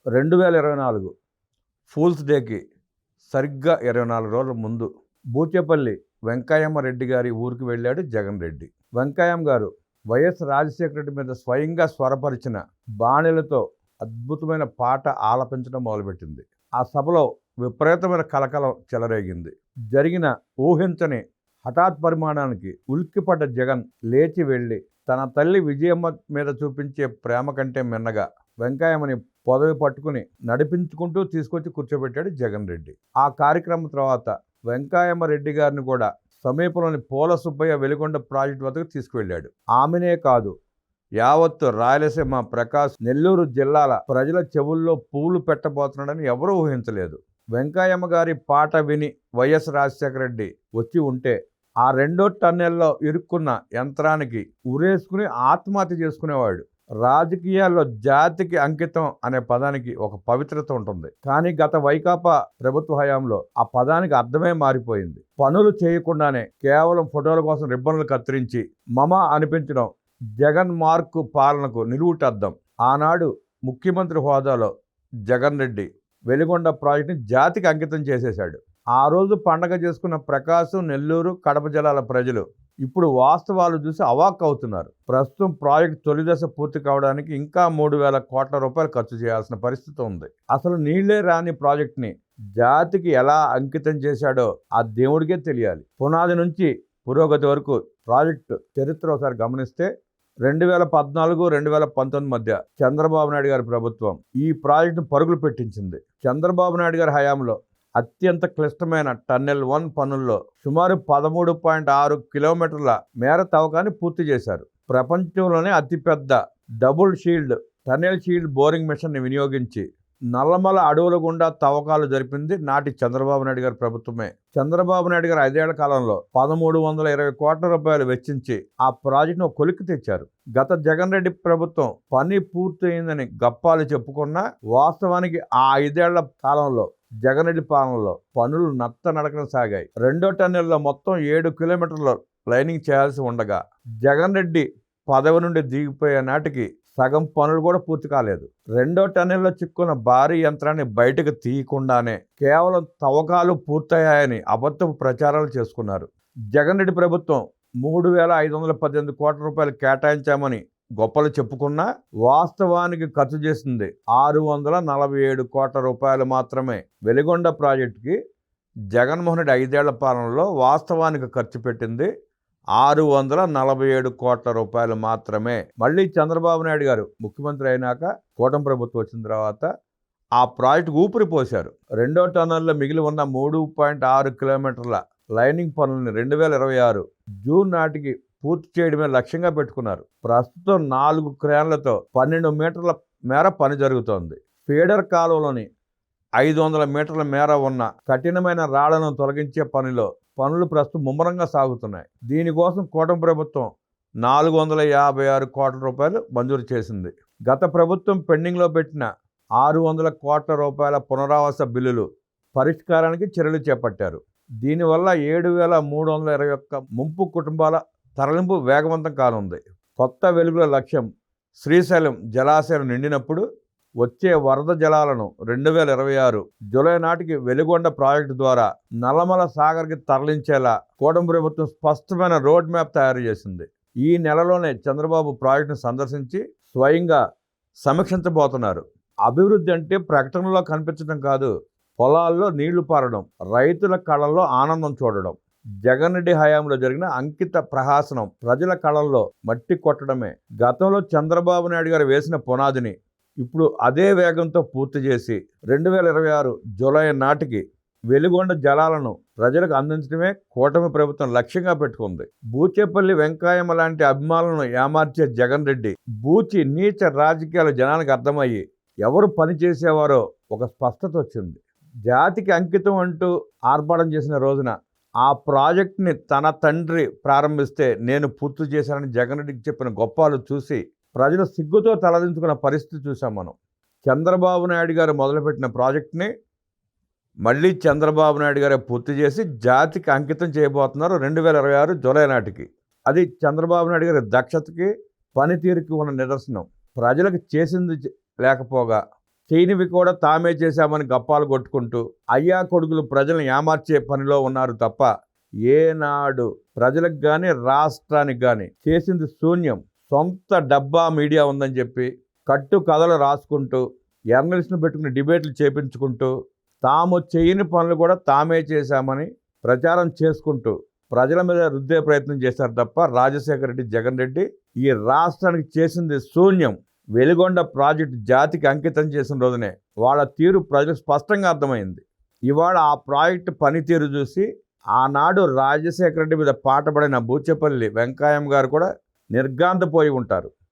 2024 fools డేకి సరిగ్గా 24 రోజుల ముందు బూచేపల్లి వెంకయ్యమ్మ రెడ్డి గారి ఊరికి వెళ్ళాడు జగన్ రెడ్డి. వెంకయ్యమ్మ గారు వైఎస్ రాజశేఖర రెడ్డి మీద స్వయంగా స్వరపరిచిన బాణీలతో అద్భుతమైన పాట ఆలపించడం మొదలుపెట్టింది. ఆ సభలో విపరీతమైన కలకలం చెలరేగింది. జరిగిన ఊహించని హఠాత్ పరిమాణానికి ఉలిక్కిపడ్డ జగన్ లేచి వెళ్ళి తన తల్లి విజయమ్మ మీద చూపించే ప్రేమ కంటే మిన్నగా వెంకయ్యమ్మని పదవి పట్టుకుని నడిపించుకుంటూ తీసుకొచ్చి కూర్చోబెట్టాడు జగన్ రెడ్డి. ఆ కార్యక్రమం తర్వాత వెంకయ్యమ్మ రెడ్డి గారిని కూడా సమీపంలోని పోల సుబ్బయ్య వెలిగొండ ప్రాజెక్టు వద్దకు తీసుకువెళ్ళాడు. ఆమెనే కాదు, యావత్తు రాయలసీమ, ప్రకాశం, నెల్లూరు జిల్లాల ప్రజల చెవుల్లో పూలు పెట్టబోతున్నాడని ఎవరూ ఊహించలేదు. వెంకయ్యమ్మ గారి పాట విని వైఎస్ రాజశేఖర రెడ్డి వచ్చి ఉంటే ఆ 2వ టన్నెల్లో ఇరుక్కున్న యంత్రానికి ఉరేసుకుని ఆత్మహత్య చేసుకునేవాడు. రాజకీయాల్లో జాతికి అంకితం అనే పదానికి ఒక పవిత్రత ఉంటుంది. కానీ గత వైకాపా ప్రభుత్వ హయాంలో ఆ పదానికి అర్థమే మారిపోయింది. పనులు చేయకుండానే కేవలం ఫోటోల కోసం రిబ్బన్లు కత్తిరించి మమ అనిపించడం జగన్ మార్కు పాలనకు నిలువుటద్దం. ఆనాడు ముఖ్యమంత్రి హోదాలో జగన్ రెడ్డి వెలిగొండ ప్రాజెక్టుని జాతికి అంకితం చేసేశాడు. ఆ రోజు పండగ చేసుకున్న ప్రకాశం, నెల్లూరు, కడప జిల్లాల ప్రజలు ఇప్పుడు వాస్తవాలు చూసి అవాక్ అవుతున్నారు. ప్రస్తుతం ప్రాజెక్టు తొలిదశ పూర్తి కావడానికి ఇంకా 3,000 కోట్ల రూపాయలు ఖర్చు చేయాల్సిన పరిస్థితి ఉంది. అసలు నీళ్లే రాని ప్రాజెక్టుని జాతికి ఎలా అంకితం చేశాడో ఆ దేవుడికే తెలియాలి. పునాది నుంచి పురోగతి వరకు ప్రాజెక్టు చరిత్ర ఒకసారి గమనిస్తే 2014-2019 మధ్య చంద్రబాబు నాయుడు గారి ప్రభుత్వం ఈ ప్రాజెక్టును పరుగులు పెట్టించింది. చంద్రబాబు నాయుడు గారి హయాంలో అత్యంత క్లిష్టమైన టన్నెల్ 1 పనుల్లో సుమారు 13.6 కిలోమీటర్ల మేర తవ్వకాన్ని పూర్తి చేశారు. ప్రపంచంలోనే అతిపెద్ద double shield tunnel shield boring మిషన్ని వినియోగించి నల్లమల అడవుల గుండా తవ్వకాలు జరిపింది నాటి చంద్రబాబు నాయుడు గారి ప్రభుత్వమే. చంద్రబాబు నాయుడు గారు 5 ఏళ్ల కాలంలో 1320 కోట్ల రూపాయలు వెచ్చించి ఆ ప్రాజెక్టును కొలిక్కి తెచ్చారు. గత జగన్ రెడ్డి ప్రభుత్వం పని పూర్తయిందని గప్పాలు చెప్పుకున్నా వాస్తవానికి ఆ 5 ఏళ్ల కాలంలో జగన్ రెడ్డి పాలనలో పనులు నడకన సాగాయి. 2వ టన్నెల్లో మొత్తం 7 కిలోమీటర్ల లైనింగ్ చేయాల్సి ఉండగా జగన్ రెడ్డి పదవి నుండి దిగిపోయే నాటికి సగం పనులు కూడా పూర్తి కాలేదు. 2వ టన్నెల్లో చిక్కున్న భారీ యంత్రాన్ని బయటకు తీయకుండానే కేవలం తవ్వకాలు పూర్తయ్యాయని అబద్ధపు ప్రచారాలు చేసుకున్నారు. జగన్ రెడ్డి ప్రభుత్వం 3,518 కోట్ల రూపాయలు కేటాయించామని గొప్పలు చెప్పుకున్నా వాస్తవానికి ఖర్చు చేసింది 647 కోట్ల రూపాయలు మాత్రమే. వెలిగొండ ప్రాజెక్టుకి జగన్మోహన్ రెడ్డి 5 ఏళ్ల పాలనలో వాస్తవానికి ఖర్చు పెట్టింది 647 కోట్ల రూపాయలు మాత్రమే. మళ్ళీ చంద్రబాబు నాయుడు గారు ముఖ్యమంత్రి అయినాక కూటమి ప్రభుత్వం వచ్చిన తర్వాత ఆ ప్రాజెక్టుకు ఊపిరి పోశారు. 2వ టన్నెల్లో మిగిలి ఉన్న 3.6 కిలోమీటర్ల లైనింగ్ పనుల్ని 2026 జూన్ నాటికి పూర్తి చేయడమే లక్ష్యంగా పెట్టుకున్నారు. ప్రస్తుతం 4 క్రేన్లతో 12 మీటర్ల మేర పని జరుగుతోంది. ఫీడర్ కాలువలోని 500 మీటర్ల మేర ఉన్న కఠినమైన రాళ్లను తొలగించే పనులు ప్రస్తుతం ముమ్మరంగా సాగుతున్నాయి. దీనికోసం కూటమి ప్రభుత్వం 456 కోట్ల రూపాయలు మంజూరు చేసింది. గత ప్రభుత్వం పెండింగ్లో పెట్టిన 600 కోట్ల రూపాయల పునరావాస బిల్లులు పరిష్కారానికి చర్యలు చేపట్టారు. దీనివల్ల 7,321 ముంపు కుటుంబాల తరలింపు వేగవంతం కానుంది. కొత్త వెలుగుల లక్ష్యం శ్రీశైలం జలాశయం నిండినప్పుడు వచ్చే వరద జలాలను 2026 జూలై నాటికి వెలిగొండ ప్రాజెక్టు ద్వారా నల్లమల సాగర్కి తరలించేలా కూటమి ప్రభుత్వం స్పష్టమైన రోడ్ మ్యాప్ తయారు చేసింది. ఈ నెలలోనే చంద్రబాబు ప్రాజెక్టును సందర్శించి స్వయంగా సమీక్షించబోతున్నారు. అభివృద్ధి అంటే ప్రకటనలో కనిపించడం కాదు, పొలాల్లో నీళ్లు పారడం, రైతుల కళల్లో ఆనందం చూడడం. జగన్ రెడ్డి హయాంలో జరిగిన అంకిత ప్రహాసనం ప్రజల కళల్లో మట్టి కొట్టడమే. గతంలో చంద్రబాబు నాయుడు గారు వేసిన పునాదిని ఇప్పుడు అదే వేగంతో పూర్తి చేసి 2026 జూలై నాటికి వెలిగొండ జలాలను ప్రజలకు అందించడమే కూటమి ప్రభుత్వం లక్ష్యంగా పెట్టుకుంది. బూచేపల్లి వెంకయ్యమ్మ లాంటి అభిమానులను ఏమార్చే జగన్ రెడ్డి బూచి నీచ రాజకీయాలు జనానికి అర్థమయ్యి ఎవరు పని చేసేవారో ఒక స్పష్టత వచ్చింది. జాతికి అంకితం అంటూ ఆర్భాటం చేసిన రోజున ఆ ప్రాజెక్ట్ని తన తండ్రి ప్రారంభిస్తే నేను పూర్తి చేశానని జగన్ రెడ్డికి చెప్పిన గొప్పలు చూసి ప్రజలు సిగ్గుతో తలదించుకున్న పరిస్థితి చూసాం మనం. చంద్రబాబు నాయుడు గారు మొదలుపెట్టిన ప్రాజెక్ట్ని మళ్ళీ చంద్రబాబు నాయుడు గారే పూర్తి చేసి జాతికి అంకితం చేయబోతున్నారు 2026 జూలై నాటికి. అది చంద్రబాబు నాయుడు గారి దక్షతకి పనితీరుకి ఉన్న నిదర్శనం. ప్రజలకు చేసింది లేకపోగా చేయనివి కూడా తామే చేశామని గప్పాలు కొట్టుకుంటూ అయ్యా కొడుకులు ప్రజలను ఏమార్చే పనిలో ఉన్నారు తప్ప ఏనాడు ప్రజలకు కానీ రాష్ట్రానికి కానీ చేసింది శూన్యం. సొంత డబ్బా మీడియా ఉందని చెప్పి కట్టు కథలు రాసుకుంటూ జర్నలిస్టును పెట్టుకుని డిబేట్లు చేపించుకుంటూ తాము చేయని పనులు కూడా తామే చేశామని ప్రచారం చేసుకుంటూ ప్రజల మీద రుద్దే ప్రయత్నం చేశారు తప్ప రాజశేఖర రెడ్డి, జగన్ రెడ్డి ఈ రాష్ట్రానికి చేసింది శూన్యం. వెలిగొండ ప్రాజెక్టు జాతికి అంకితం చేసిన రోజునే వాళ్ళ తీరు ప్రజలకు స్పష్టంగా అర్థమైంది. ఇవాళ ఆ ప్రాజెక్టు పనితీరు చూసి ఆనాడు రాజశేఖర రెడ్డి మీద పాటపడిన బూచేపల్లి వెంకయ్యం గారు కూడా నిర్గాంతపోయి ఉంటారు.